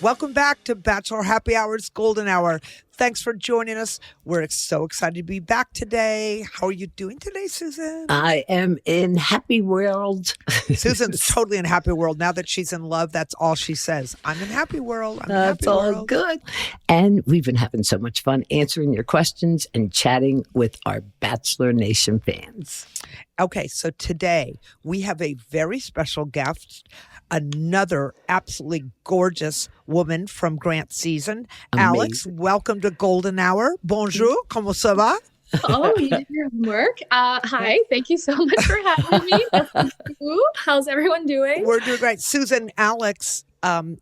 Welcome back to Bachelor Happy Hour's Golden Hour. Thanks for joining us. We're so excited to be back today. How are you doing today, Susan? I am in happy world. Susan's totally in happy world. Now that she's in love, that's all she says. I'm in happy world. I'm in That's happy all world. good. And we've been having so much fun answering your questions and chatting with our Bachelor Nation fans. Okay, so today we have a very special guest, another absolutely gorgeous woman from Grant season. Amazing. Alexe, welcome to Golden Hour. Bonjour, comment ça va? Oh, you did your homework. Hi, thank you so much for having me. How's everyone doing? We're doing great. Susan, Alexe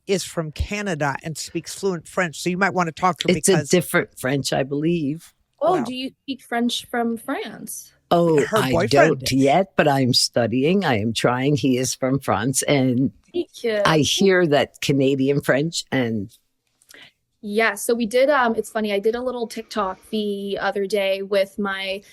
is from Canada and speaks fluent French, so you might want to talk to her It's a different French, I believe. Oh, Wow. do you speak French from France? Oh, Her I boyfriend don't is. yet, but I'm studying. I am trying. He is from France. And Thank you. I hear that Canadian French and Yeah, so we did it's funny, I did a little TikTok the other day with my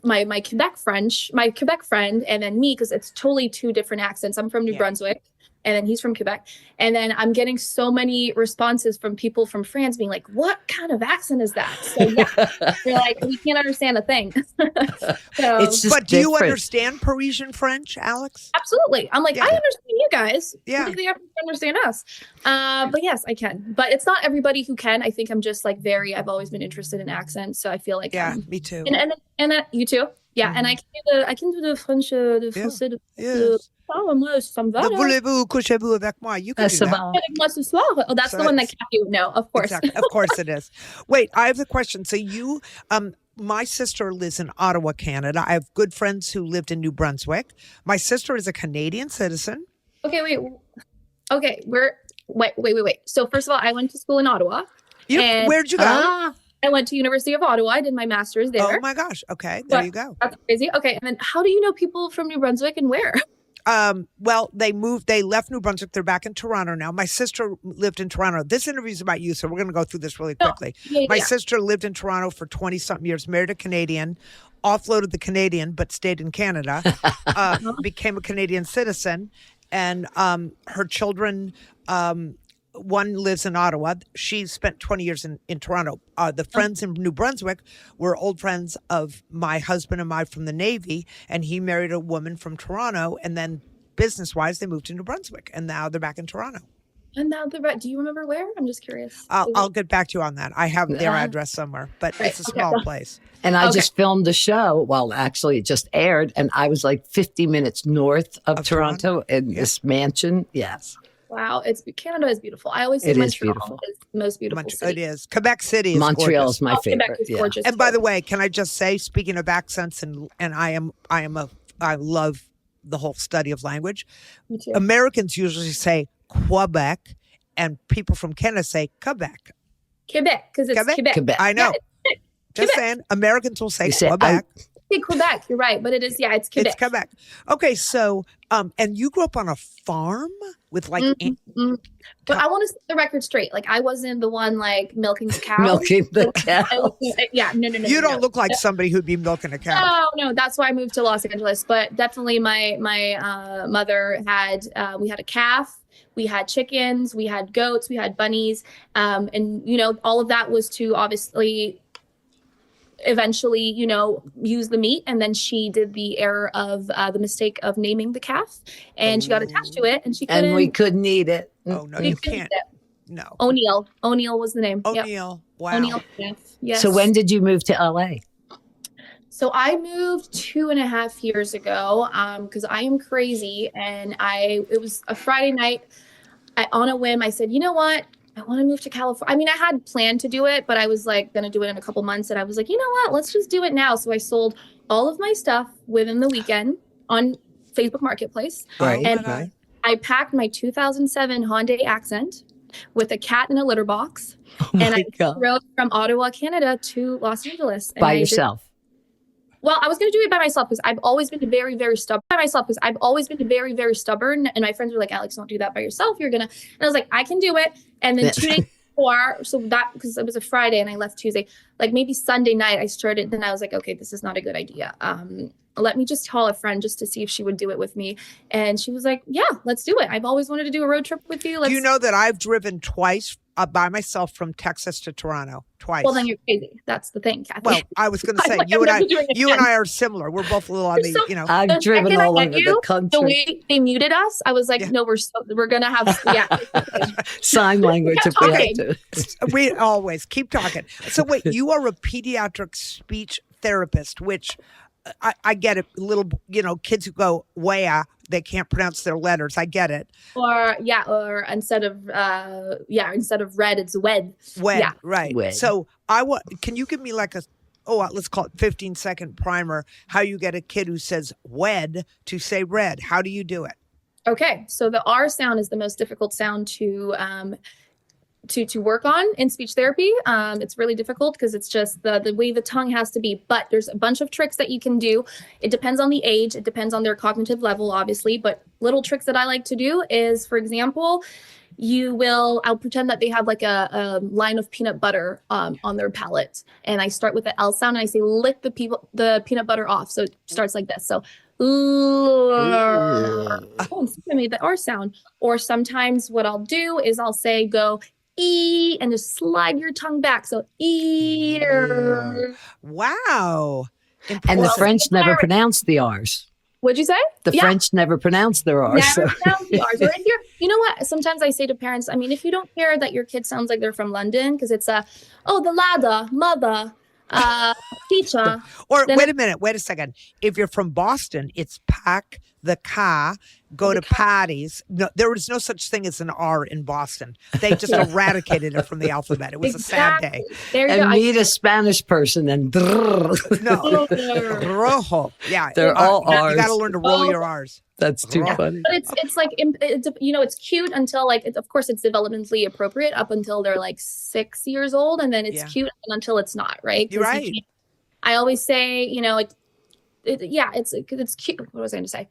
Quebec friend and then me, because it's totally two different accents. I'm from New Brunswick and then he's from Quebec. And then I'm getting so many responses from people from France being like, what kind of accent is that? So yeah, they're like, we can't understand a thing. So it's just But do you different. understand Parisian French, Alexe? absolutely. I'm like, Yeah. I understand you guys. Yeah. I think they understand us. But yes, I can. But it's not everybody who can. I think I'm just like I've always been interested in accents. So I feel like Yeah, me too. and that you too. Yeah, and I can do the French, the français, Yes. moi, ça me va. The là. Voulez-vous couchez-vous avec moi? You can do Ça that. va. Avec moi ce soir. Oh, that's So the one that it's- Kathy would know, of course. Exactly. Of course it is. Wait, I have a question. So you, my sister lives in Ottawa, Canada. I have good friends who lived in New Brunswick. My sister is a Canadian citizen. Okay, wait. Okay, wait. So first of all, I went to school in Ottawa. And- Where'd you go? I went to University of Ottawa. I did my master's there. Oh my gosh. Okay, there you go. That's crazy. Okay, and then how do you know people from New Brunswick and where? Well, they left New Brunswick. They're back in Toronto now. My sister lived in Toronto. This interview is about you, so we're going to go through this really quickly. My sister lived in Toronto for 20-something years, married a Canadian, offloaded the Canadian, but stayed in Canada, became a Canadian citizen, and her children, one lives in Ottawa. She spent 20 years in Toronto. The friends in New Brunswick were old friends of my husband and I from the Navy, and he married a woman from Toronto, and then business-wise, they moved to New Brunswick, and now they're back in Toronto. And now do you remember where? I'm just curious. I'll get back to you on that. I have their address somewhere, but Right, it's a small place. And I Okay. just filmed the show. Well, actually, it just aired, and I was like 50 minutes north of Toronto in this mansion. Yes. Wow, Canada is beautiful. I always say It is Montreal beautiful. is the most beautiful city. It is. Quebec City is Montreal gorgeous. is my Quebec favorite. is Yeah. gorgeous. And by the way, can I just say, speaking of accents, and I love the whole study of language. Me too. Americans usually say Quebec, and people from Canada say Quebec. Quebec, because it's Quebec. Quebec. I know. Yeah, Just Quebec. saying, Americans will say You say, Quebec. Say Quebec, you're right, but it's Quebec. It's Quebec. Okay, so and you grew up on a farm with like But I want to set the record straight. Like I wasn't the one like milking the cow. Milking the I cow. was- yeah, no. you don't look like somebody who'd be milking a cow. No. That's why I moved to Los Angeles. But definitely, my mother had we had a calf, we had chickens, we had goats, we had bunnies, and all of that was to obviously eventually use the meat. And then she did the error of the mistake of naming the calf, and she got attached to it, and she couldn't. And we couldn't eat it. Oh no, we you couldn't can't. eat it. No. O'Neill was the name. Yep. O'Neill. Wow. O'Neill. Yes. So when did you move to LA? So I moved 2.5 years ago because I am crazy, and it was a Friday night. On a whim, I said, you know what? I want to move to California. I mean, I had planned to do it, but I was like going to do it in a couple months. And I was like, you know what? Let's just do it now. So I sold all of my stuff within the weekend on Facebook Marketplace. Right. And right. I packed my 2007 Hyundai Accent with a cat in a litter box. Oh and my I God. drove from Ottawa, Canada to Los Angeles. And By I did- yourself. Well, I was going to do it by myself because I've always been very, very stubborn. And my friends were like, Alex, don't do that by yourself. You're going to. And I was like, I can do it. And then 2 days before, so that, because it was a Friday and I left Tuesday, like maybe Sunday night I started. Then I was like, okay, this is not a good idea. let me just call a friend just to see if she would do it with me. And she was like, yeah, let's do it. I've always wanted to do a road trip with you. Do you know that I've driven twice by myself from Texas to Toronto? Twice. Well, then you're crazy. That's the thing, Kathy. Well, I was going to say, you and I are similar. We're both a little on the, you know. I've driven all over the country. The way they muted us, I was like, no, we're going to have, sign language if we have to. We always keep talking. So wait, you are a pediatric speech therapist, which I get it. Little, kids who go, where they can't pronounce their letters. I get it. Or instead of red, it's wed. Wed, yeah. Right. Wed. So can you give me like let's call it 15-second primer, how you get a kid who says wed to say red? How do you do it? Okay. So the R sound is the most difficult sound to work on in speech therapy. It's really difficult because it's just the way the tongue has to be, but there's a bunch of tricks that you can do. It depends on the age. It depends on their cognitive level, obviously, but little tricks that I like to do is, for example, I'll pretend that they have like a line of peanut butter on their palate. And I start with the L sound and I say, lick the peanut butter off. So it starts like this. So, I made the R sound. Or sometimes what I'll do is I'll say, go E, and just slide your tongue back. So eater. Wow. And the French never pronounce the R's. What'd you say? The French never pronounce their R's. Never pronounce the R's. Or if you know what? Sometimes I say to parents, I mean, if you don't care that your kid sounds like they're from London, because it's the ladder, mother, teacher. Or wait a second. If you're from Boston, it's pack the car, go to parties. No, there was no such thing as an R in Boston. They just eradicated it from the alphabet. It was a sad day. There you and go. meet a Spanish person and no. Rojo. Yeah. They're all R's. You got to learn to roll your R's. That's too funny. But it's like, it's cute until of course it's developmentally appropriate up until they're like 6 years old. And then it's cute until it's not, right? You're right. I always say, it's cute. What was I going to say?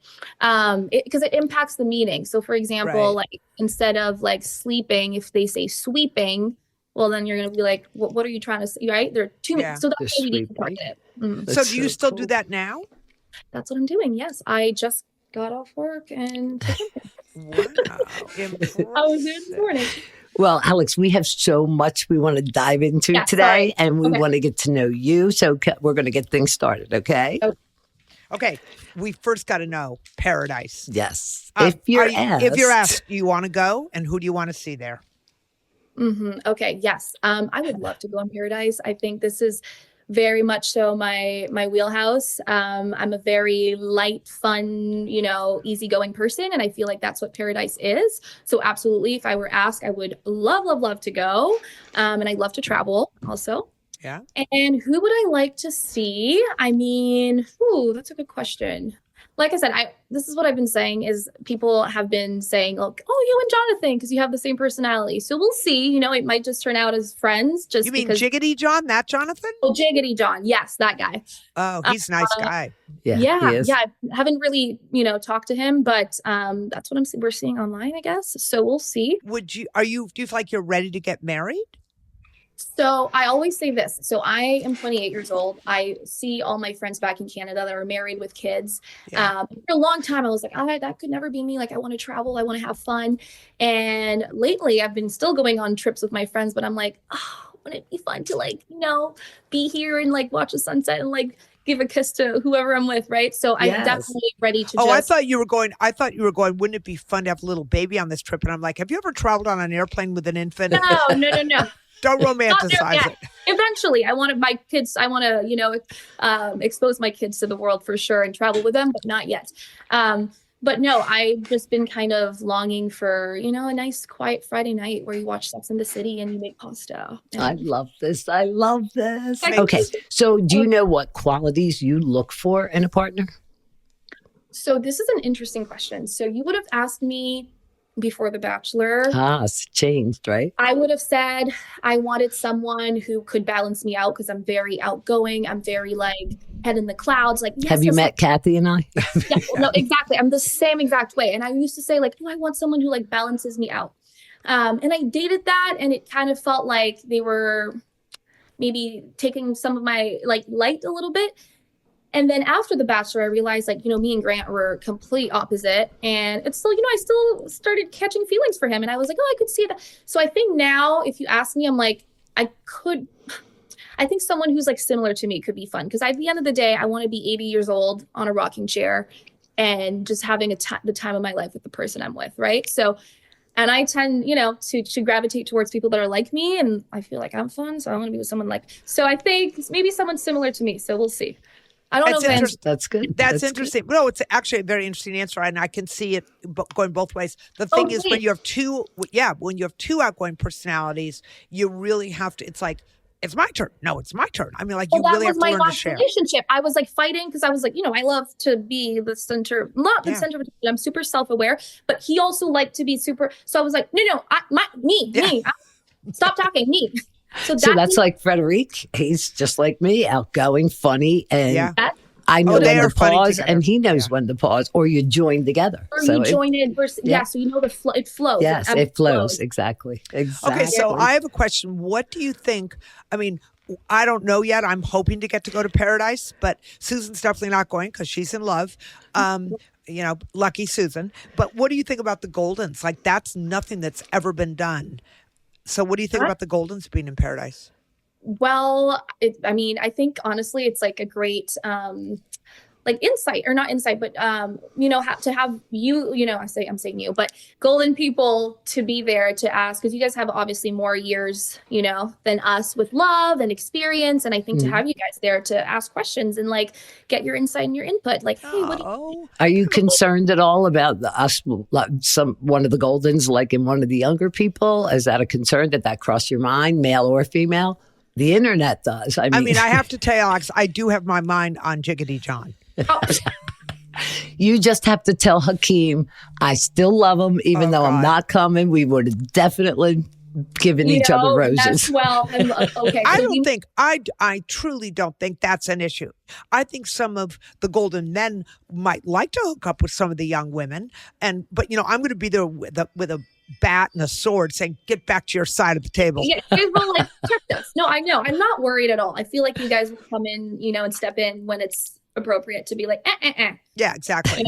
Because it impacts the meaning. So for example, like instead of like sleeping, if they say sweeping, well, then you're going to be like, what are you trying to say? Right? There are two minutes. So that's how you need to target it. Mm. So do you still do that now? That's what I'm doing. Yes. I just got off work and wow. I was there this morning. Well, Alex, we have so much we want to dive into today, and we want to get to know you. So we're going to get things started, okay? Okay. We first got to know paradise. Yes. If you're asked, you want to go, and who do you want to see there? Mm-hmm. Okay. Yes. I would love to go in paradise. I think this is very much so my wheelhouse. I'm a very light, fun, easygoing person. And I feel like that's what paradise is. So absolutely, if I were asked, I would love to go. And I love to travel also. Yeah. And who would I like to see? I mean, that's a good question. Like I said, this is what I've been saying is people have been saying, like, you and Jonathan, because you have the same personality. So we'll see. It might just turn out as friends. Just you mean Jiggity John, that Jonathan? Oh, Jiggity John. Yes, that guy. Oh, he's a nice guy. Yeah. I haven't really, talked to him, but that's what we're seeing online, I guess. So we'll see. Do you feel like you're ready to get married? So I always say this. So I am 28 years old. I see all my friends back in Canada that are married with kids. Yeah. For a long time, I was like, that could never be me. Like, I want to travel. I want to have fun. And lately, I've been still going on trips with my friends, but I'm like, wouldn't it be fun to be here and watch the sunset and give a kiss to whoever I'm with, right? So I'm definitely ready to I thought you were going, wouldn't it be fun to have a little baby on this trip? And I'm like, have you ever traveled on an airplane with an infant? No. Don't romanticize it. Eventually, I want to expose my kids to the world for sure and travel with them, but not yet. But no, I've just been kind of longing for, a nice quiet Friday night where you watch Sex and the City and you make pasta. I love this. Okay. So do you know what qualities you look for in a partner? So this is an interesting question. So you would have asked me before The Bachelor. It's changed, right? I would have said I wanted someone who could balance me out because I'm very outgoing. I'm very head in the clouds. Have you met Kathy and I? Yeah, no, exactly. I'm the same exact way. And I used to say I want someone who balances me out. And I dated that, and it kind of felt like they were maybe taking some of my light a little bit. And then after The Bachelor, I realized like, me and Grant were complete opposite. And it's still, I still started catching feelings for him. And I was like, oh, I could see that. So I think now if you ask me, I'm like, I think someone who's like similar to me could be fun. Because at the end of the day, I want to be 80 years old on a rocking chair and just having the time of my life with the person I'm with. Right. So, and I tend, to gravitate towards people that are like me, and I feel like I'm fun. So I want to be with someone so I think maybe someone similar to me. So we'll see. I don't know. That's good. That's interesting. Good. No, it's actually a very interesting answer, and I can see it going both ways. The thing is, when you have two outgoing personalities, you really have to. It's like, it's my turn. No, it's my turn. I mean, like, you really have to learn to share. Relationship. I was like fighting because I was like, I love to be the center, not the center of attention. I'm super self-aware, but he also liked to be super. So I was like, no, me. Stop talking, me. So that's like Frederic. He's just like me, outgoing, funny, and I know when to pause, and he knows when to pause, or you join together. Or you join in versus, so it flows. Yes, it flows. Exactly. Okay, so I have a question. What do you think? I mean, I don't know yet. I'm hoping to get to go to Paradise, but Susan's definitely not going because she's in love. Lucky Susan. But what do you think about the Goldens? Like, that's nothing that's ever been done. So what do you think about the Goldens being in Paradise? Well, I think honestly, it's like a great, insight, or not insight, but, to have you, I'm saying you, but golden people to be there to ask, because you guys have obviously more years, than us with love and experience. And I think to have you guys there to ask questions and like get your insight and your input, like, hey, are you concerned at all about one of the Goldens, like in one of the younger people? Is that a concern that crossed your mind, male or female? The internet does. I mean, I have to tell you, Alex, I do have my mind on Jiggity John. Oh. You just have to tell Hakeem, I still love him, even though I'm not coming. We would have definitely given each other roses. Okay. I truly don't think that's an issue. I think some of the golden men might like to hook up with some of the young women, but I'm going to be there with a bat and a sword saying, get back to your side of the table. Yeah, you guys will protect us. No, I know. I'm not worried at all. I feel like you guys will come in, and step in when it's appropriate to be like, Yeah, exactly.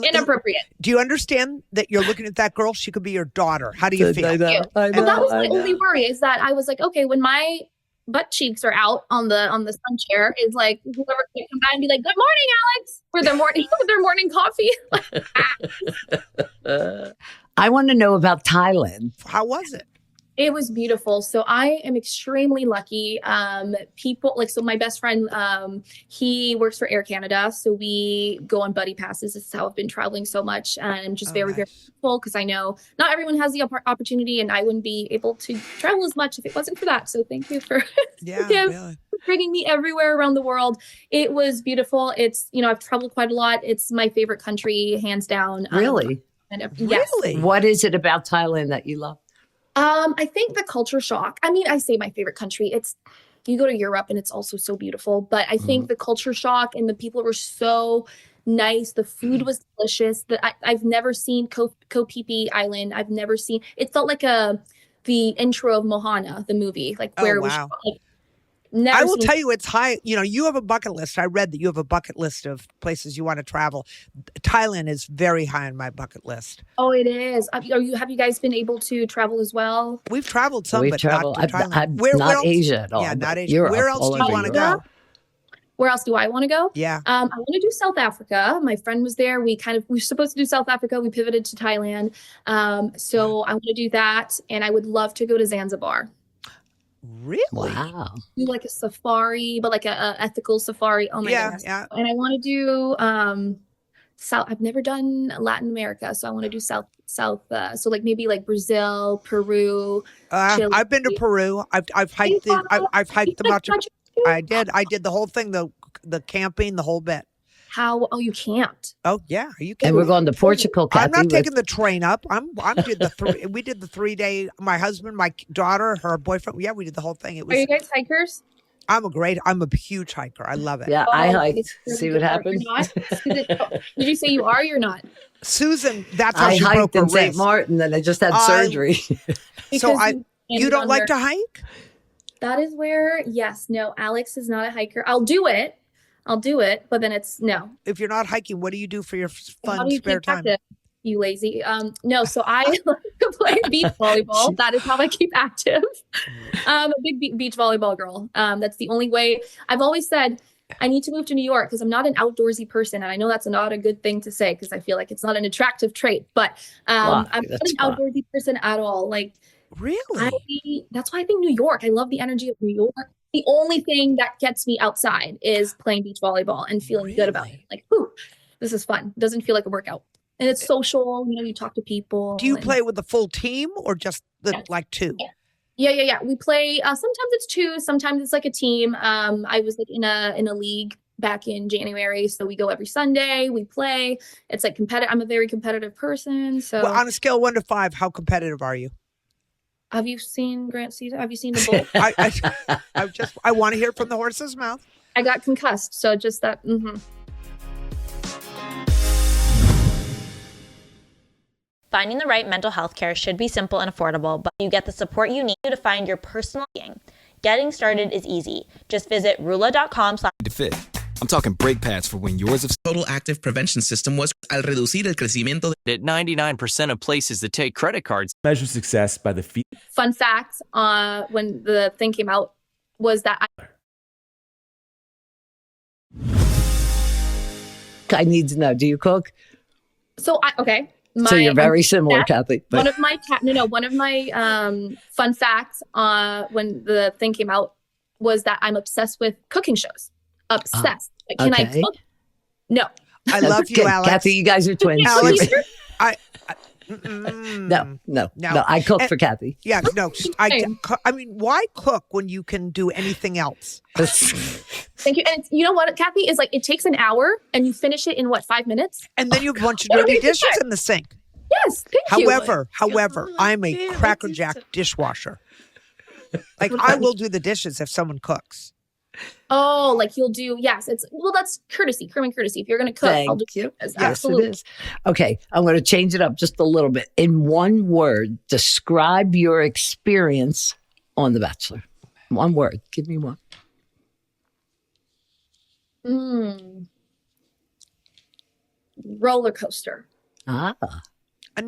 Inappropriate. Do you understand that you're looking at that girl? She could be your daughter. How do you feel? I know. And that was my only worry, is that I was like, okay, when my butt cheeks are out on the sun chair, is like whoever can come by and be like, good morning, Alex, for their morning coffee. I want to know about Thailand. How was it? It was beautiful. So I am extremely lucky. So my best friend, he works for Air Canada. So we go on buddy passes. This is how I've been traveling so much. And I'm just very grateful, because I know not everyone has the opportunity, and I wouldn't be able to travel as much if it wasn't for that. So thank you for bringing me everywhere around the world. It was beautiful. It's, I've traveled quite a lot. It's my favorite country, hands down. Really? Really? What is it about Thailand that you love? I think the culture shock. I mean, I say my favorite country. You go to Europe and it's also so beautiful, but I think the culture shock, and the people were so nice. The food was delicious. I've never seen Koh Phi Phi Island. I've never seen. It felt like the intro of Moana, the movie, where it was shot, I will tell you, it's high. You have a bucket list. I read that you have a bucket list of places you want to travel. Thailand is very high on my bucket list. Oh, it is. Have you guys been able to travel as well? We've traveled some, but not to Thailand. Not Asia at all. Yeah, not Asia. Europe, where else do you want to go? Where else do I want to go? Yeah. I want to do South Africa. My friend was there. We were supposed to do South Africa. We pivoted to Thailand. So I want to do that. And I would love to go to Zanzibar. Really? Wow. Do like a safari, but like a ethical safari. Oh my goodness. Yeah. And I want to do South. I've never done Latin America, so I want to do South. So maybe Brazil, Peru. Chile. I've been to Peru. I've hiked I've hiked the Machu. I did the whole thing, the camping, the whole bit. How? Oh, you camped. Oh yeah, are you kidding? And we're going to Portugal. Kathy, I'm not taking the train up. We did the 3-day. My husband, my daughter, her boyfriend. Yeah, we did the whole thing. Are you guys hikers? I'm a huge hiker. I love it. Yeah, I hiked. See what happened? Did you say you are? You're not. Susan, that's how I she broke hiked her in wrist. St. Martin, and I just had surgery. So you don't like to hike? That is where, yes, no, Alex is not a hiker. I'll do it. I'll do it, but then it's no. If you're not hiking, what do you do for your How fun do you spare keep time? active, you lazy? No, so I like to play beach volleyball. That is how I keep active. I'm a big beach volleyball girl. That's the only way. I've always said I need to move to New York because I'm not an outdoorsy person. And I know that's not a good thing to say because I feel like it's not an attractive trait, but I'm not an outdoorsy person at all. Like, really? That's why I think New York, I love the energy of New York. The only thing that gets me outside is playing beach volleyball and feeling good about it. Like, whew, this is fun. It doesn't feel like a workout. And it's social, you talk to people. Do you play with the full team or just like two? Yeah. We play, sometimes it's two, sometimes it's like a team. I was like in a league back in January. So we go every Sunday, we play. It's like competitive. I'm a very competitive person. So well, on a scale of 1 to 5, how competitive are you? Have you seen Grant season? Have you seen the bull? I want to hear it from the horse's mouth. I got concussed. So just that. Finding the right mental health care should be simple and affordable, but you get the support you need to find your personal being. Getting started is easy. Just visit rula.com. Fit. I'm talking brake pads for when yours of total active prevention system was al reducir el crecimiento at 99% of places that take credit cards. Measure success by the feet. Fun fact, when the thing came out was that I need to know, do you cook? So you're very similar, Kathy. But... One of my fun facts when the thing came out was that I'm obsessed with cooking shows. Obsessed. Can I cook? No. I love you, Alex. Kathy, you guys are twins. Alex, No. I cook for Kathy. Yeah, no. I mean, why cook when you can do anything else? Thank you. And you know what, Kathy, is like it takes an hour and you finish it in 5 minutes? And then you have a bunch of dirty dishes in the sink. Yes, thank you. However, I'm a crackerjack dishwasher. Like I will do the dishes if someone cooks. Oh, like you'll do, yes. That's courtesy, criminal courtesy. If you're going to cook, I'll do you. Yes, absolutely. It is. Okay, I'm going to change it up just a little bit. In one word, describe your experience on The Bachelor. One word. Give me one. Roller coaster.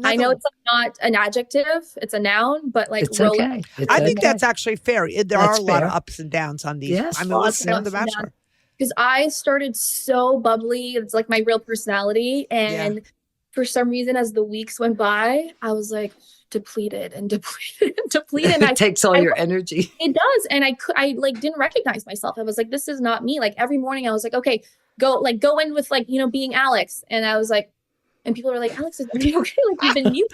I know it's not an adjective, it's a noun, but like it's okay. I think that's actually fair. There are a lot of ups and downs on these. Yes, I mean, listen to The Bachelor. Because I started so bubbly. It's like my real personality. And for some reason, as the weeks went by, I was like depleted. And it takes all your energy. It does. And I like didn't recognize myself. I was like, this is not me. Like every morning I was like, okay, go in with like, being Alex. And I was like, and people were like, Alex, are you okay? Like you've been mute.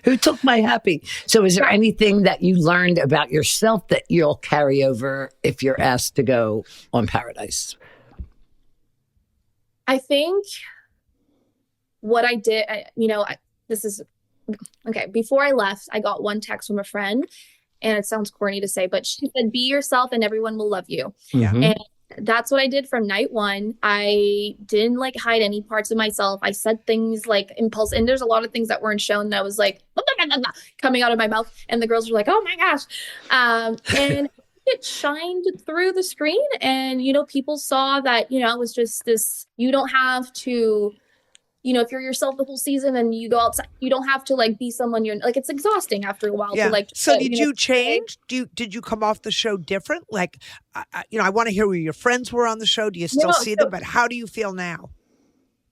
Who took my happy? So is there anything that you learned about yourself that you'll carry over if you're asked to go on Paradise? I think what I did, this is, okay, before I left, I got one text from a friend, and it sounds corny to say, but she said, be yourself and everyone will love you. Yeah. And that's what I did from night one. I didn't like hide any parts of myself. I said things like impulse, and there's a lot of things that weren't shown that was like coming out of my mouth, and the girls were like, oh my gosh. And it shined through the screen, and people saw that it was just this. You don't have to, if you're yourself the whole season and you go outside, you don't have to like be someone you're like. It's exhausting after a while to like. So did you change? Did you come off the show different? Like, I want to hear where your friends were on the show. Do you still see them? But how do you feel now?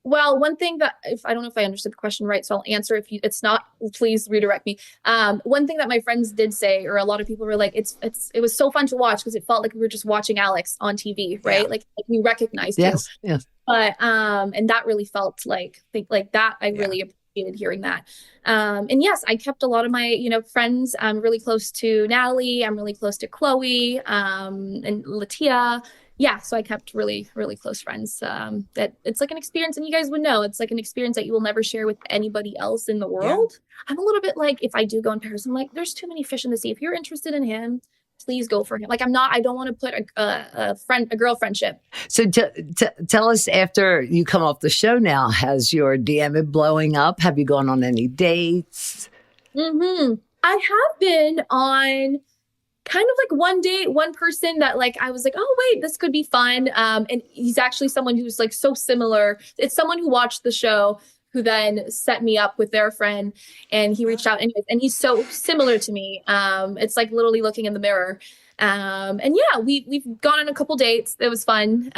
Well, one thing that I don't know if I understood the question right, so I'll answer. If it's not, please redirect me. One thing that my friends did say, or a lot of people were like, it was so fun to watch because it felt like we were just watching Alex on TV, right? Yeah. Like we recognized you. Yes. But and that really felt like that. I really appreciated hearing that. And yes, I kept a lot of my friends. I'm really close to Natalie. I'm really close to Chloe and Latia. Yeah, so I kept really, really close friends. That it's like an experience, and you guys would know it's like an experience that you will never share with anybody else in the world. Yeah. I'm a little bit like, if I do go in Paris, I'm like, there's too many fish in the sea. If you're interested in him, please go for him. Like I don't want to put a girl friendship. So tell us, after you come off the show now, has your DM been blowing up? Have you gone on any dates? I have been on kind of like one date, one person that like, I was like, oh wait, this could be fun. And he's actually someone who's like so similar. It's someone who watched the show who then set me up with their friend, and he reached out anyways, and he's so similar to me. It's like literally looking in the mirror. And yeah, we've gone on a couple dates. It was fun.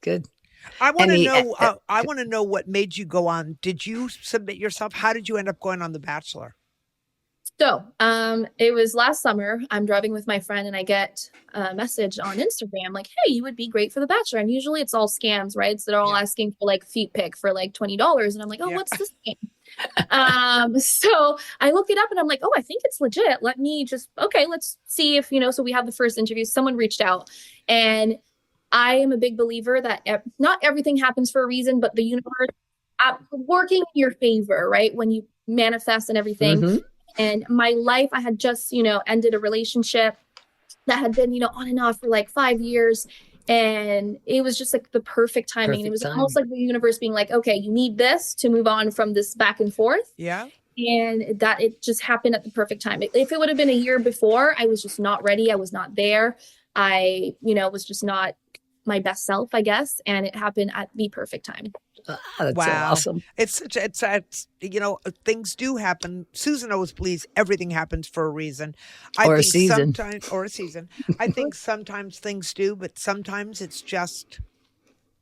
Good. I want to know. I want to know what made you go on. Did you submit yourself? How did you end up going on The Bachelor? So, it was last summer. I'm driving with my friend, and I get a message on Instagram like, "Hey, you would be great for The Bachelor." And usually, it's all scams, right? So they're all asking for like feet pic for like $20, and I'm like, "Oh, what's this scam?" So I look it up, and I'm like, "Oh, I think it's legit. Let's see if So we have the first interview. Someone reached out, and I am a big believer that not everything happens for a reason, but the universe working in your favor, right? When you manifest and everything. Mm-hmm. And my life, I had just, ended a relationship that had been, on and off for like 5 years. And it was just like the perfect timing. And it was almost like the universe being like, okay, you need this to move on from this back and forth. Yeah. And that it just happened at the perfect time. If it would have been a year before, I was just not ready. I was not there. I, was just not my best self, I guess. And it happened at the perfect time. That's so awesome. It's things do happen. Susan always believes everything happens for a reason. Or a season. I think sometimes things do, but sometimes it's just,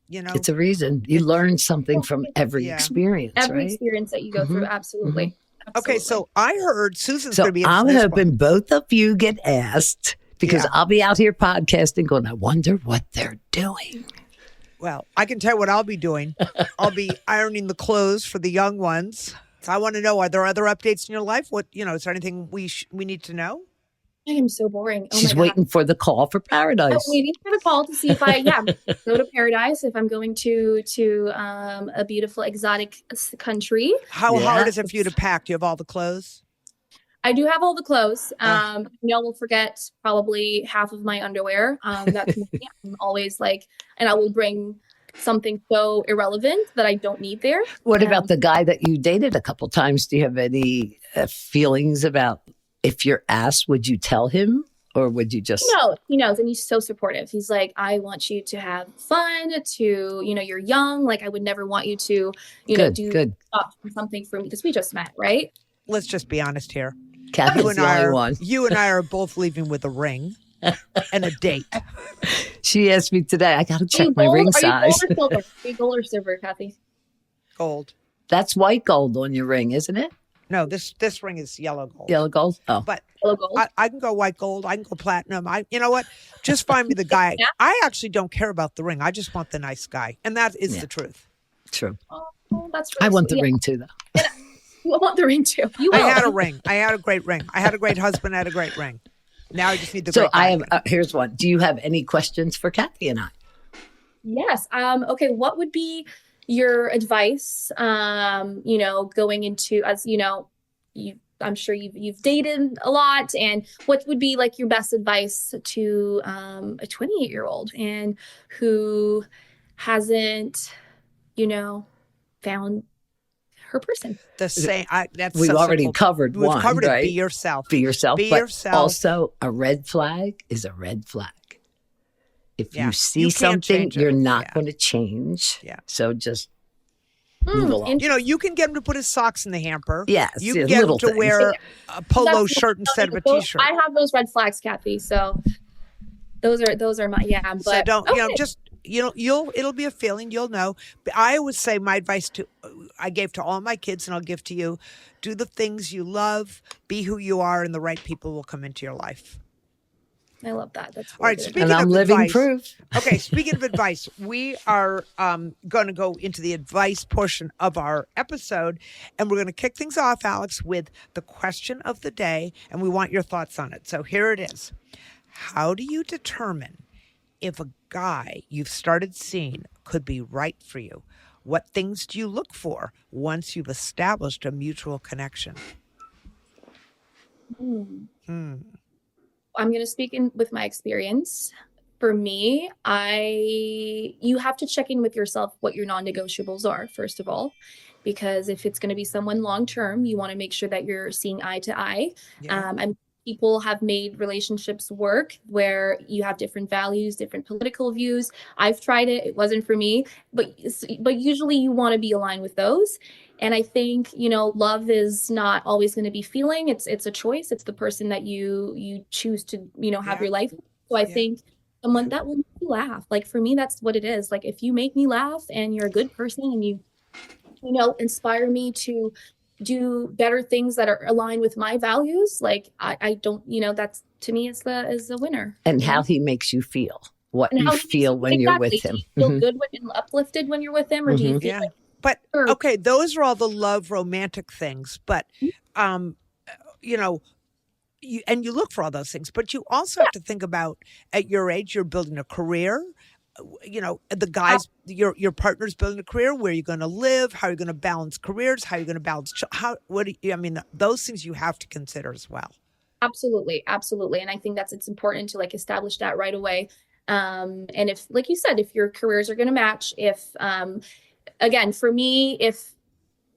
It's a reason. You learn something from every experience, every experience that you go through. Absolutely. Mm-hmm. Okay, so I heard Susan's going to be I'm hoping both of you get asked because I'll be out here podcasting going, I wonder what they're doing. Well, I can tell you what I'll be doing. I'll be ironing the clothes for the young ones. So I want to know, are there other updates in your life? What, is there anything we need to know? I am so boring. She's waiting for the call for Paradise. I'm waiting for the call to see if I, go to Paradise, if I'm going to a beautiful exotic country. How hard is it for you to pack? Do you have all the clothes? I do have all the clothes. We'll forget probably half of my underwear. That's me. I'm always like, and I will bring something so irrelevant that I don't need there. What about the guy that you dated a couple times? Do you have any feelings about if you're asked, would you tell him or would you just? No, he knows. And he's so supportive. He's like, I want you to have fun you're young. Like I would never want you to, do something for me because we just met, right? Let's just be honest here. Kathy's the only one. You and I are both leaving with a ring and a date. She asked me today, I got to check my ring size. Are you gold or silver? Are you gold or silver, Kathy? Gold. That's white gold on your ring, isn't it? No, this ring is yellow gold. Yellow gold? Oh. But yellow gold. I can go white gold. I can go platinum. You know what? Just find me the guy. Yeah. I actually don't care about the ring. I just want the nice guy. And that is the truth. True. Oh, that's really I want the ring too, though. I want the ring too. I had a ring. I had a great ring. I had a great husband. I had a great ring. Now I just need the great guy. Here's one. Do you have any questions for Kathy and I? Yes. Okay. What would be your advice? Going into, as I'm sure you've dated a lot, and what would be like your best advice to a 28-year-old and who hasn't, found her person? The same. We've already covered one. We've covered right? it. Be yourself. Be yourself. Be but yourself. Also, a red flag is a red flag. If you see something, you're not going to change. Yeah. So just move along. You can get him to put his socks in the hamper. Yes. You can get him to wear a polo shirt instead of a t-shirt. I have those red flags, Kathy. So those are my But so don't it'll be a feeling. You'll know. But I always say my advice I gave to all my kids, and I'll give to you: do the things you love, be who you are, and the right people will come into your life. I love that. That's all right. Good. Speaking and I'm of living advice, proof. Okay, speaking of advice, we are going to go into the advice portion of our episode, and we're going to kick things off, Alex, with the question of the day, and we want your thoughts on it. So here it is: how do you determine if a guy you've started seeing could be right for you? What things do you look for once you've established a mutual connection? I'm going to speak with my experience. For me, you have to check in with yourself what your non-negotiables are, first of all, because if it's going to be someone long-term, you want to make sure that you're seeing eye to eye. Yeah. I'm people have made relationships work where you have different values, different political views. I've tried it. It wasn't for me, but usually you want to be aligned with those. And I think, love is not always going to be feeling. It's a choice. It's the person that you choose to, have your life. So I think someone that will make you laugh. Like for me, that's what it is. Like if you make me laugh and you're a good person and you inspire me to do better things that are aligned with my values, like I don't, that's to me is the winner. And how he makes you feel, what you feel when you're with him. Do you feel good and uplifted when you're with him, or do you feel like? But okay, those are all the love romantic things. But you look for all those things. But you also have to think about at your age, you're building a career. The guys, your partner's building a career. Where you're going to live, how you're going to balance careers, how you're going to balance. Those things you have to consider as well. Absolutely, absolutely, and I think it's important to establish that right away. And if, like you said, if your careers are going to match, if again, for me, if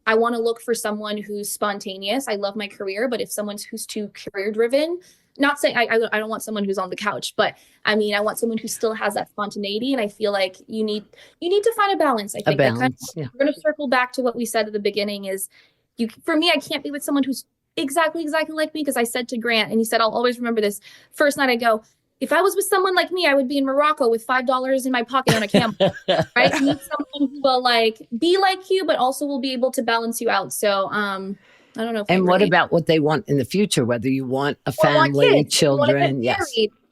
I want to look for someone who's spontaneous, I love my career, but if who's too career driven, not saying I don't want someone who's on the couch, but I want someone who still has that spontaneity. And I feel like you need to find a balance. I think we're going to circle back to what we said at the beginning is for me, I can't be with someone who's exactly like me, because I said to Grant, and he said, I'll always remember this. First night I go, if I was with someone like me, I would be in Morocco with $5 in my pocket on a camel, right? You need someone who will be like you, but also will be able to balance you out. So, I don't know. And what about what they want in the future? Whether you want a family, children, yes.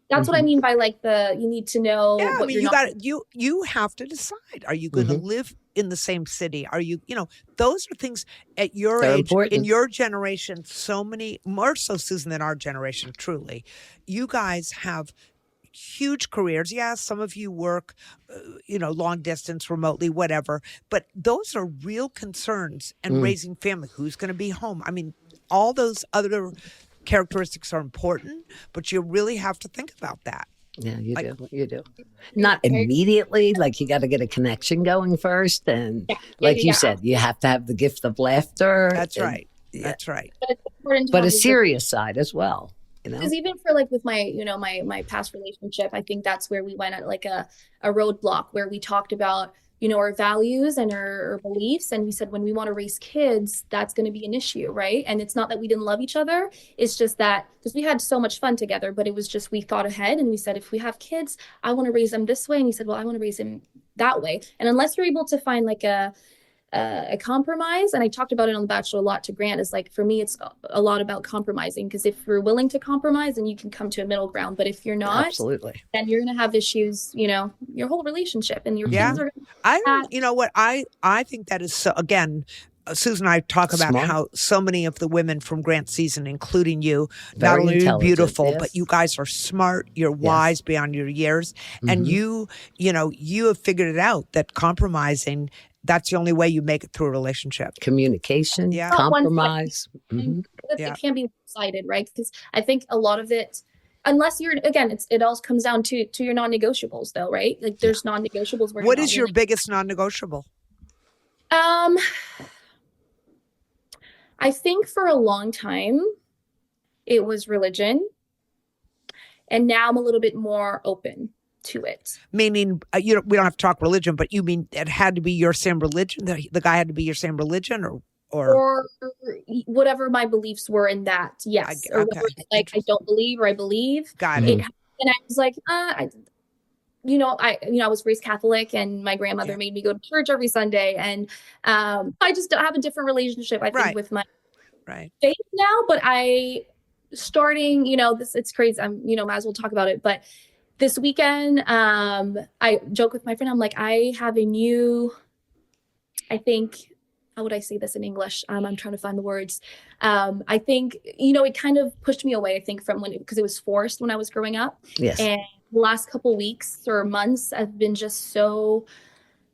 That's what I mean by you need to know. Yeah, you have to decide. Are you going to live in the same city? Are you, those are things at your age, important. In your generation, so many, more so, Susan, than our generation, truly. You guys have huge careers. Yeah, some of you work, long distance, remotely, whatever. But those are real concerns. And raising family, who's going to be home? All those other characteristics are important, but you really have to think about that. Yeah, you do. Not immediately, you got to get a connection going first. And you said, you have to have the gift of laughter. That's right. That's right. But a serious side as well. Because even for with my, my past relationship, I think that's where we went at a roadblock where we talked about, our values and our beliefs. And we said, when we want to raise kids, that's going to be an issue, right? And it's not that we didn't love each other. It's just that because we had so much fun together, but it was just, we thought ahead and we said, if we have kids, I want to raise them this way. And he said, well, I want to raise them that way. And unless you're able to find a compromise, and I talked about it on The Bachelor a lot to Grant, is for me, it's a lot about compromising, because if you're willing to compromise, then you can come to a middle ground. But if you're not, absolutely, then you're going to have issues, your whole relationship, and your kids are. I think that is so. Again, Susan and I talk about how so many of the women from Grant's season, including you, not only are beautiful, but you guys are smart, you're wise beyond your years, and you have figured it out that compromising. That's the only way you make it through a relationship. Communication, compromise. It can't be one-sided, right? Because I think a lot of it, unless you're, again, it all comes down to your non-negotiables, though, right? There's non-negotiables. What is your biggest non-negotiable? I think for a long time, it was religion. And now I'm a little bit more open to it. Meaning, we don't have to talk religion, but you mean it had to be your same religion? The guy had to be your same religion, or whatever my beliefs were in that. Yes, I don't believe or I believe. Got it. And I was like, I was raised Catholic, and my grandmother made me go to church every Sunday, and I just have a different relationship, I think, with my faith now. But it's crazy. Might as well talk about it, but. This weekend, I joke with my friend. I'm like, I have a new, I think, how would I say this in English? I'm trying to find the words. I think, it kind of pushed me away, I think, from because it was forced when I was growing up. Yes. And the last couple weeks or months, I've been just so,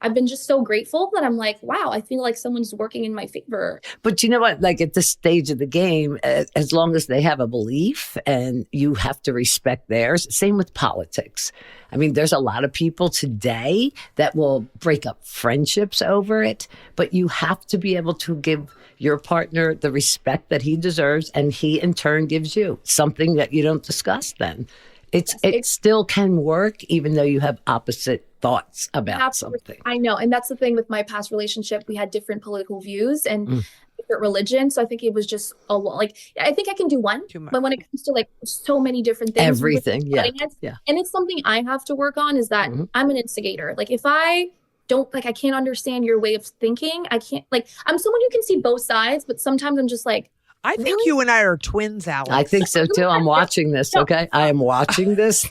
I've been just so grateful that I'm like, wow, I feel like someone's working in my favor. But you know what? Like at this stage of the game, as long as they have a belief and you have to respect theirs, same with politics. I mean, there's a lot of people today that will break up friendships over it, but you have to be able to give your partner the respect that he deserves, and he in turn gives you something that you don't discuss then. It still can work even though you have opposite thoughts about something. I know. And that's the thing with my past relationship. We had different political views and different religions. So I think it was just a lot. Like, I think I can do one, but when it comes to like so many different things. Everything. Yeah. And it's something I have to work on is that I'm an instigator. Like if I don't, like, I can't understand your way of thinking. I can't, like, I'm someone who can see both sides, but sometimes I'm just like, I think you and I are twins, Alex. I think so too. I'm watching this. Okay. I am watching this.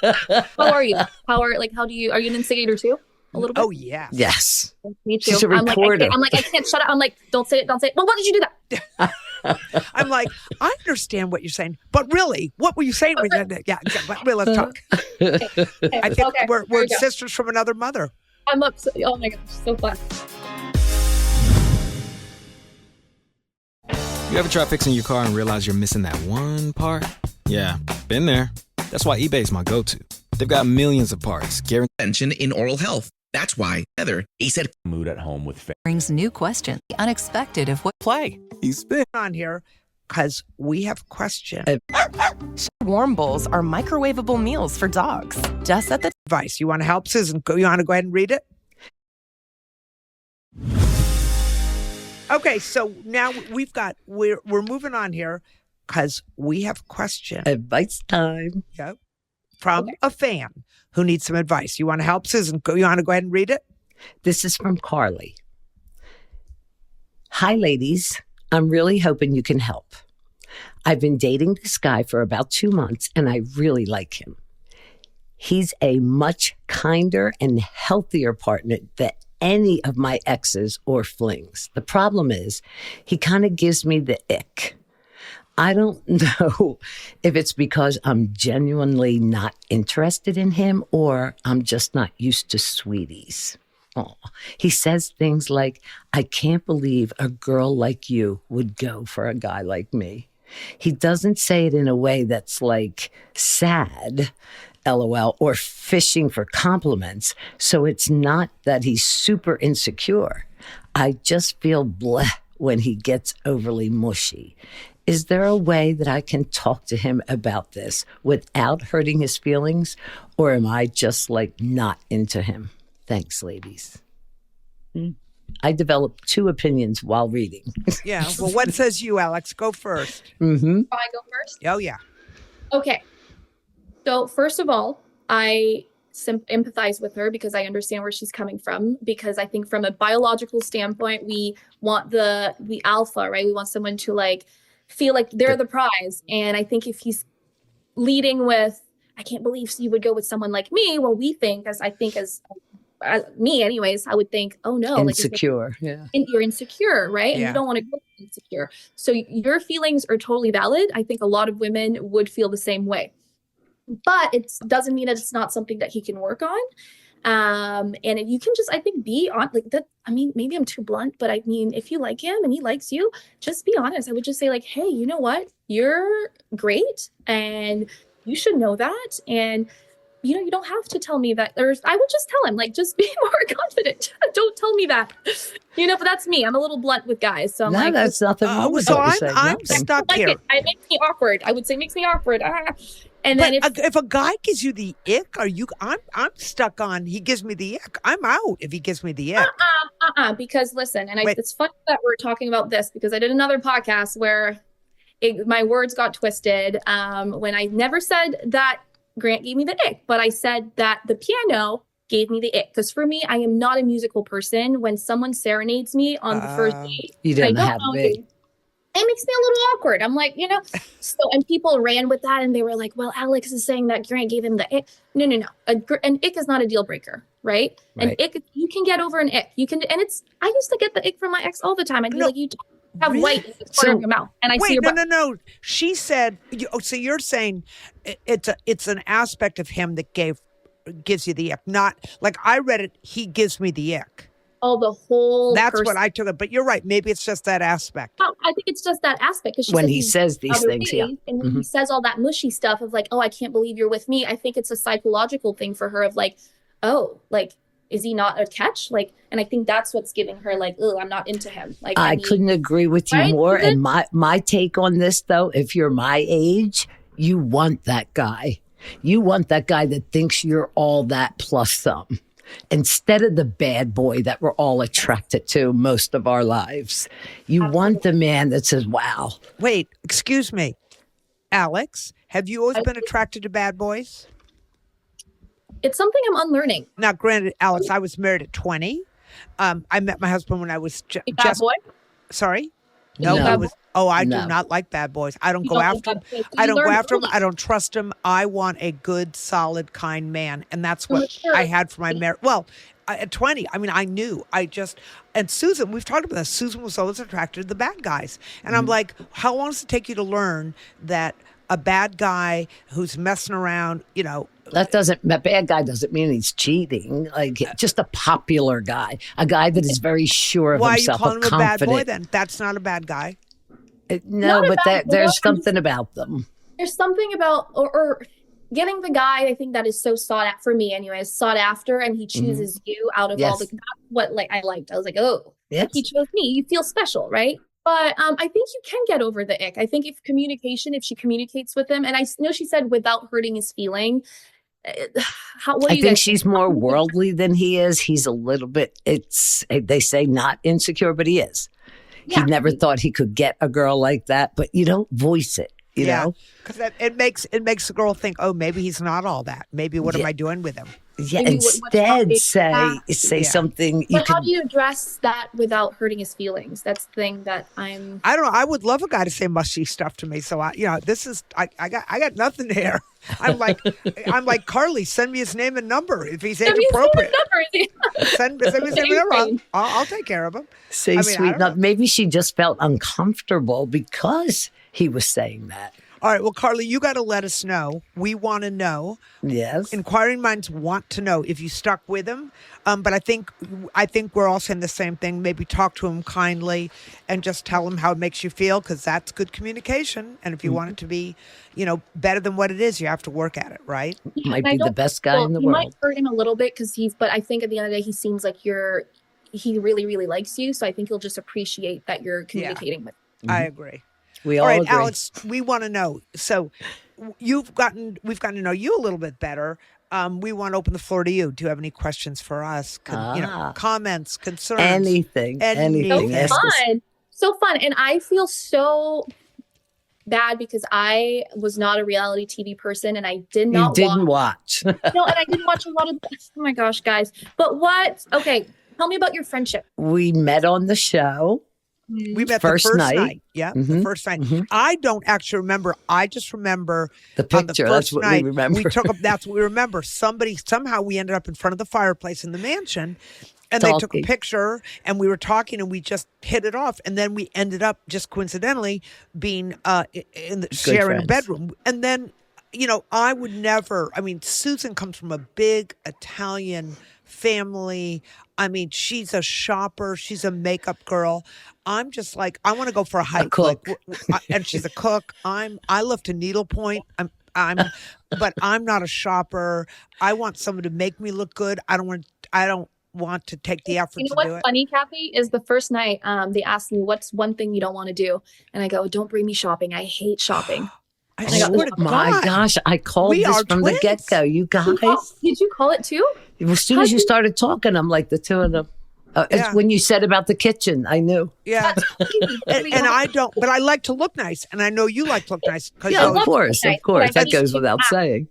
How are you? Are you an instigator too? A little bit? Oh, yeah. Yes. Me too. She's a reporter. I'm like, I can't shut up. I'm like, don't say it. Well, why did you do that? I'm like, I understand what you're saying, but really, what were you saying? Yeah, but let's talk. I think we're sisters from another mother. I'm up. Oh my gosh, so fun. You ever try fixing your car and realize you're missing that one part? Yeah, been there. That's why eBay's my go-to. They've got millions of parts, guaranteed. Prevention in oral health. That's why Heather, he said, mood at home with family. Brings new questions, unexpected of what Play. He's been on here because we have questions. warm bowls are microwavable meals for dogs. Just at the Advice. You want to help, Susan? You want to go ahead and read it? Okay, so now we're moving on here because we have questions. Advice time. Yep. From a fan who needs some advice. You want to help, Susan? You want to go ahead and read it? This is from Carly. Hi, ladies. I'm really hoping you can help. I've been dating this guy for about 2 months, and I really like him. He's a much kinder and healthier partner than any of my exes or flings. The problem is he kind of gives me the ick. I don't know if it's because I'm genuinely not interested in him or I'm just not used to sweeties. Oh, he says things like, I can't believe a girl like you would go for a guy like me. He doesn't say it in a way that's like sad, LOL, or fishing for compliments. So it's not that he's super insecure. I just feel bleh when he gets overly mushy. Is there a way that I can talk to him about this without hurting his feelings? Or am I just like not into him? Thanks, ladies. I developed 2 opinions while reading. Yeah. Well, what says you, Alex? Go first. Mm-hmm. I go first? Oh, yeah. Okay. So first of all, I empathize with her because I understand where she's coming from. Because I think from a biological standpoint, we want the alpha, right? We want someone to like feel like they're the prize. And I think if he's leading with, I can't believe you would go with someone like me. Well, we think, as me anyways, I would think, oh no. Insecure. Yeah. And you're insecure, right? And Yeah. you don't want to go insecure. So your feelings are totally valid. I think a lot of women would feel the same way. But it doesn't mean that it's not something that he can work on. And you can just, I think, be on like that. I mean, maybe I'm too blunt, but I mean, if you like him and he likes you, just be honest. I would just say like, hey, you know what? You're great and you should know that. And, you know, you don't have to tell me that. I would just tell him, like, just be more confident. Don't tell me that. You know, but that's me. I'm a little blunt with guys. So I'm like, that's nothing wrong with so what you're saying. I'm stuck here. It makes me awkward. I would say it makes me awkward. And then if a guy gives you the ick, I'm stuck on he gives me the ick. I'm out if he gives me the ick. Because listen, and it's funny that we're talking about this because I did another podcast where my words got twisted when I never said that Grant gave me the ick, but I said that the piano gave me the ick. Because for me, I am not a musical person. When someone serenades me on the first date, you didn't have it. It makes me a little awkward. I'm like, you know, so, and people ran with that and they were like, well, Alex is saying that Grant gave him the ick. No. An ick is not a deal breaker, right? An ick, you can get over an ick. You can, and I used to get the ick from my ex all the time. I'd be like, you have white in the corner of your mouth. And I see your butt. No. She said, so you're saying it's an aspect of him that gave gives you the ick. Not like I read it, he gives me the ick. Oh, the whole That's person. what I took it. But you're right. Maybe it's just that aspect. Oh, I think it's just that aspect. Because when he says these things, and when he says all that mushy stuff of like, oh, I can't believe you're with me. I think it's a psychological thing for her of like, oh, like, is he not a catch? Like, and I think that's what's giving her like, oh, I'm not into him. Like, I couldn't agree with you more. And my take on this though, if you're my age, you want that guy. You want that guy that thinks you're all that plus some. Instead of the bad boy that we're all attracted to most of our lives. You want the man that says, wow. Wait, excuse me. Alex, have you always been attracted to bad boys? It's something I'm unlearning. Now, granted, Alex, I was married at 20. I met my husband when I was bad boy? Sorry? No, I was. Oh, I do not like bad boys. I don't go after them. I don't go after them. I don't trust them. I want a good, solid, kind man, and that's what I had for my marriage. Well, at 20, I mean, I knew. And Susan, we've talked about this. Susan was always attracted to the bad guys, and I'm like, how long does it take you to learn that a bad guy who's messing around, that bad guy doesn't mean he's cheating. Like just a popular guy, a guy that is very sure of himself. Why are you calling him a bad boy then? That's not a bad guy. No, but there's something about them. There's something about, or getting the guy, I think that is so sought after, for me anyways, sought after, and he chooses you out of all the, that's what like I liked. I was like, oh, he chose me. You feel special, right? But I think you can get over the ick. I think if she communicates with him, and I know she said without hurting his feeling. I think she's more worldly than he is. He's a little bit, they say not insecure, but he is. Yeah. He never thought he could get a girl like that, but you don't voice it, you know? Because it makes the girl think, oh, maybe he's not all that. Maybe what am I doing with him? Yeah, maybe instead say something. But how do you address that without hurting his feelings? That's the thing that I don't know. I would love a guy to say mushy stuff to me. So I got nothing there. I'm like Carly. Send me his name and number if he's age appropriate. Send me his name and number. I'll take care of him. Say sweet enough. Maybe she just felt uncomfortable because he was saying that. All right. Well, Carly, you got to let us know. We want to know. Yes. Inquiring minds want to know if you stuck with him. But I think we're all saying the same thing. Maybe talk to him kindly and just tell him how it makes you feel, because that's good communication. And if you want it to be, better than what it is, you have to work at it, right? Might be the best guy in the world. You might hurt him a little bit but I think at the end of the day, he seems like he really, really likes you. So I think he'll just appreciate that you're communicating with him. I agree. We all agree. Alex, we want to know. So we've gotten to know you a little bit better. We want to open the floor to you. Do you have any questions for us? Comments, concerns? Anything. So fun. And I feel so bad because I was not a reality TV person and I did not watch. No, and I didn't watch a lot of, oh my gosh, guys. But okay, tell me about your friendship. We met on the show. We met the first night. Yeah, the first night. I don't actually remember. I just remember the picture. That's what we remember. That's what we remember. Somehow we ended up in front of the fireplace in the mansion, and they took a picture, and we were talking, and we just hit it off, and then we ended up just coincidentally being sharing a bedroom, and then I would never. I mean, Susan comes from a big Italian family. I mean, she's a shopper. She's a makeup girl. I'm just like, I want to go for a hike. A cook. And she's a cook. I love to needlepoint. But I'm not a shopper. I want someone to make me look good. I don't want to take the effort to do it. What's funny, Kathy, is the first night they asked me, what's one thing you don't want to do? And I go, don't bring me shopping. I hate shopping. My gosh, I called this from the get-go, you guys. Did you call it too? As soon as you started talking, I'm like, the two of them. When you said about the kitchen, I knew. Yeah. and I don't, but I like to look nice. And I know you like to look nice. Yeah, of course. That goes without saying.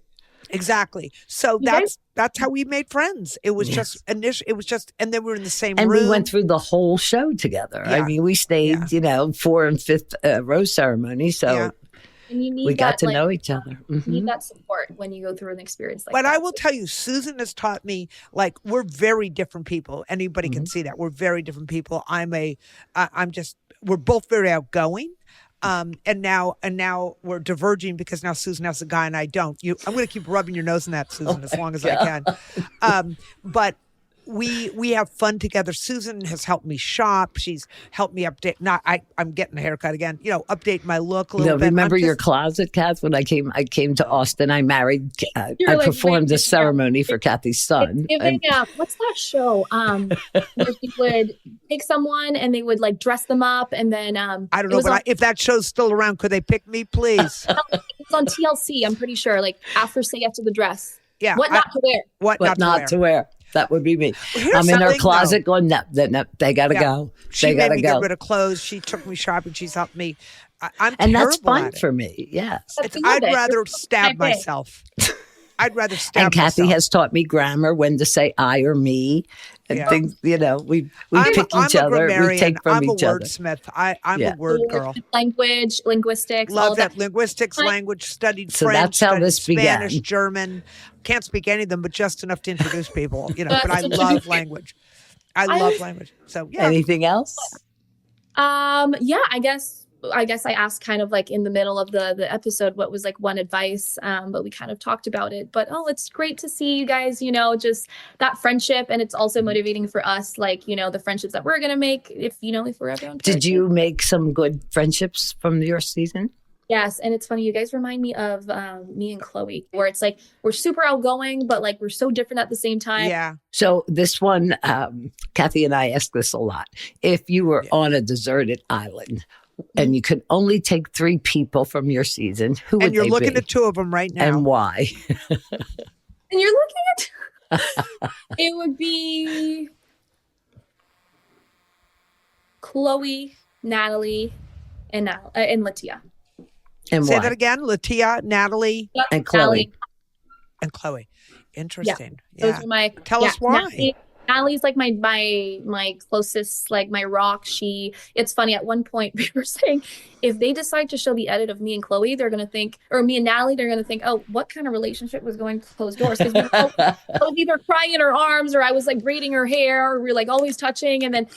Exactly. So that's how we made friends. It was just initial. It was just, and then we were in the same room. And we went through the whole show together. Yeah. I mean, we stayed, 4th and 5th rose ceremony. So and you need we got to know each other. You need that support when you go through an experience like that. But I will tell you, Susan has taught me, like, we're very different people. Anybody can see that. We're very different people. We're both very outgoing. And now we're diverging because now Susan has a guy and I don't. I'm going to keep rubbing your nose in that, Susan, as long as I can. But we have fun together. Susan has helped me shop. She's helped me update. I'm getting a haircut again. Update my look a little bit. Remember your closet, Kath? When I came to Austin. I married. I performed a ceremony for Kathy's son. What's that show? Where you would pick someone and they would like dress them up, and then I don't know, but if that show's still around, could they pick me, please? It's on TLC. I'm pretty sure. Like after the dress. Yeah. What not to wear? What not to wear? That would be me. I'm in her closet going, no, they got to go. She made me get rid of clothes. She took me shopping. She's helped me. And that's fun for me. Yes. I'd rather stab myself. I'd rather stab And Kathy myself. has taught me grammar, when to say I or me. And things, we pick each other. We take from each other. I'm a wordsmith. I'm a word girl. Language, linguistics. Love all that. Linguistics, language, studied So French, that's how this Spanish, began. German. Can't speak any of them, but just enough to introduce people. But I love language. I love language. So yeah. Anything else? Yeah, I guess I asked kind of like in the middle of the episode what was like one advice, but we kind of talked about it. But it's great to see you guys, just that friendship, and it's also motivating for us, like the friendships that we're gonna make if we're ever on. Did you make some good friendships from your season? Yes, and it's funny, you guys remind me of me and Chloe, where it's like we're super outgoing, but like we're so different at the same time. Yeah. So this one, Kathy and I ask this a lot. If you were on a deserted island and you could only take 3 people from your season, who would they be? And you're looking at 2 of them right now. And why? And you're looking at it would be Chloe, Natalie, and Latia. And say why? that again. Latia, Natalie, and Chloe. And Chloe. Interesting. Yeah. Those are my. Tell us why. Natalie's like my closest, like my rock. It's funny. At one point we were saying, if they decide to show the edit of me and Chloe, they're gonna think, or me and Natalie, they're gonna think, oh, what kind of relationship was going closed doors? Because I was either crying in her arms, or I was like braiding her hair, or we were like always touching. And then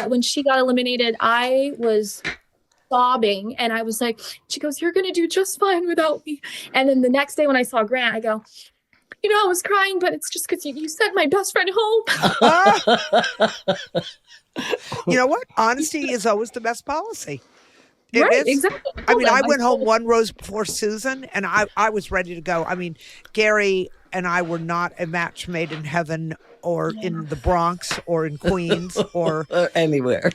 when she got eliminated, I was sobbing, and I was like, she goes, you're gonna do just fine without me. And then the next day when I saw Grant, I go, I was crying, but it's just because you sent my best friend home. You know what? Honesty is always the best policy. Right, exactly. I mean, I went home one rose before Susan, and I was ready to go. I mean, Gary and I were not a match made in heaven, or in the Bronx, or in Queens, or anywhere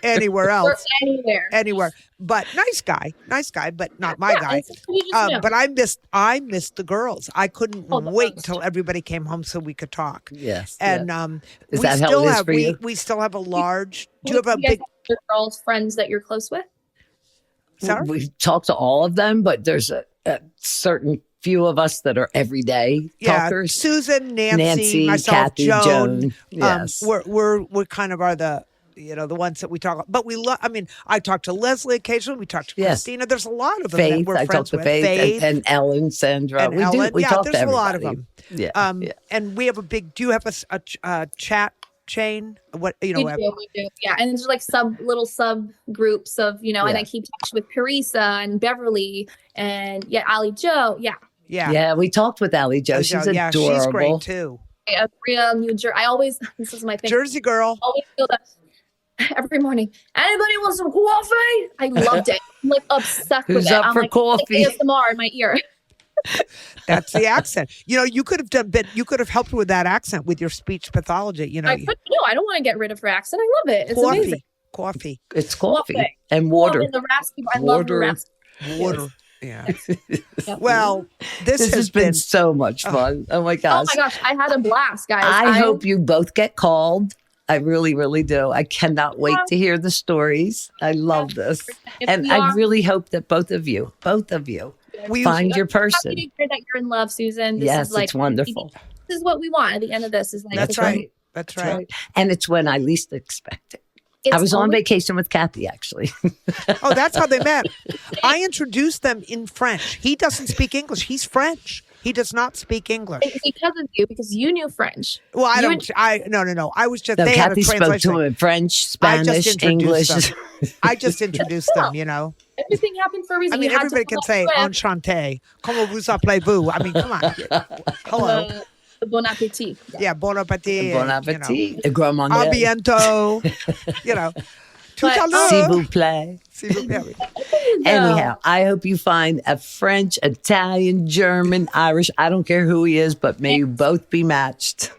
else. Or anywhere. But nice guy, but not my guy. But I missed the girls. I couldn't wait until everybody came home so we could talk. Yes. And is that how it is for you? We still have a large. Do you have a big girls friends that you're close with? Sorry? We've talked to all of them, but there's a certain few of us that are everyday talkers. Susan, Nancy, myself, Kathy, Joan. Yes. We're kind of are the the ones that we talk about. But we love. I mean, I talk to Leslie occasionally. We talk to Christina. There's a lot of them Faith, that we're I friends talk to with. Faith and Ellen, Sandra. And Ellen. We talk there's to a lot of everybody. them. And we have a big. Do you have a chat chain? What We do. Yeah, and there's like little sub groups of and I keep touch with Parisa and Beverly and Ali Joe. Yeah, we talked with Ali Joe. She's adorable. She's great too. Real New Jersey. This is my thing. Jersey girl. I always feel that every morning. Anybody want some coffee? I loved it. I'm like obsessed with it. Who's up I'm for like, coffee? ASMR in my ear. That's the accent. You could have helped with that accent with your speech pathology. I don't want to get rid of her accent. I love it. It's amazing. Coffee. It's coffee and water. And the raspy. I love the raspy. Water. Yeah. Well, this has been so much fun. Oh my gosh. I had a blast, guys. I hope you both get called. I really, really do. I cannot wait to hear the stories. I love this. And I really hope that both of you find your person. Happy to hear that you're in love, Susan. Yes, it's wonderful. This is what we want at the end of this. Is like That's right. That's right. And it's when I least expect it. I was on vacation with Kathy, actually. Oh, that's how they met. I introduced them in French. He doesn't speak English. He's French. He does not speak English. It's because you knew French. Well, no. I was just, no, they Kathy had a spoke to translation. him in French, Spanish, English. I just introduced them, It everything happened for a reason. I mean, everybody can say enchanté. Comment vous appelez-vous? I mean, come on. Hello. Bon appetit. Yeah, bon appetit. Bon appetit. Grand manger. A bientôt. Tout à l'heure. S'il vous plaît. S'il vous plaît. Anyhow, I hope you find a French, Italian, German, Irish. I don't care who he is, but may you both be matched.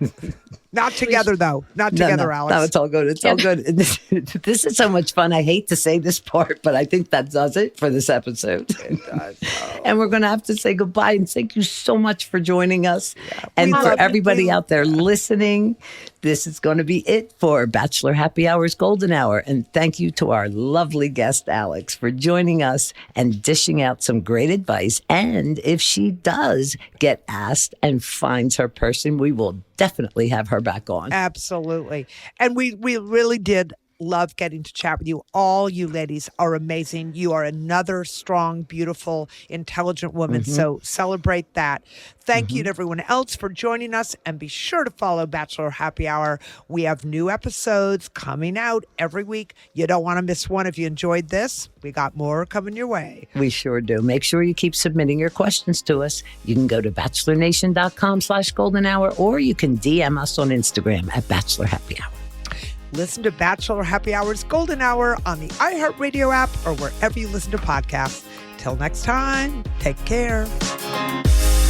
Not together, though. Not together, Alex. No, it's all good. It's all good. This is so much fun. I hate to say this part, but I think that does it for this episode. It does. Oh. And we're going to have to say goodbye. And thank you so much for joining us. Yeah, and for everybody out there listening, this is going to be it for Bachelor Happy Hour's Golden Hour. And thank you to our lovely guest, Alex, for joining us and dishing out some great advice. And if she does get asked and finds her person, we will definitely have her back on. Absolutely. And we really did love getting to chat with you. All you ladies are amazing. You are another strong, beautiful, intelligent woman. Mm-hmm. So celebrate that. Thank you to everyone else for joining us. And be sure to follow Bachelor Happy Hour. We have new episodes coming out every week. You don't want to miss one. If you enjoyed this, we got more coming your way. We sure do. Make sure you keep submitting your questions to us. You can go to bachelornation.com/golden hour, or you can DM us on Instagram at Bachelor Happy Hour. Listen to Bachelor Happy Hour's Golden Hour on the iHeartRadio app or wherever you listen to podcasts. Till next time, take care.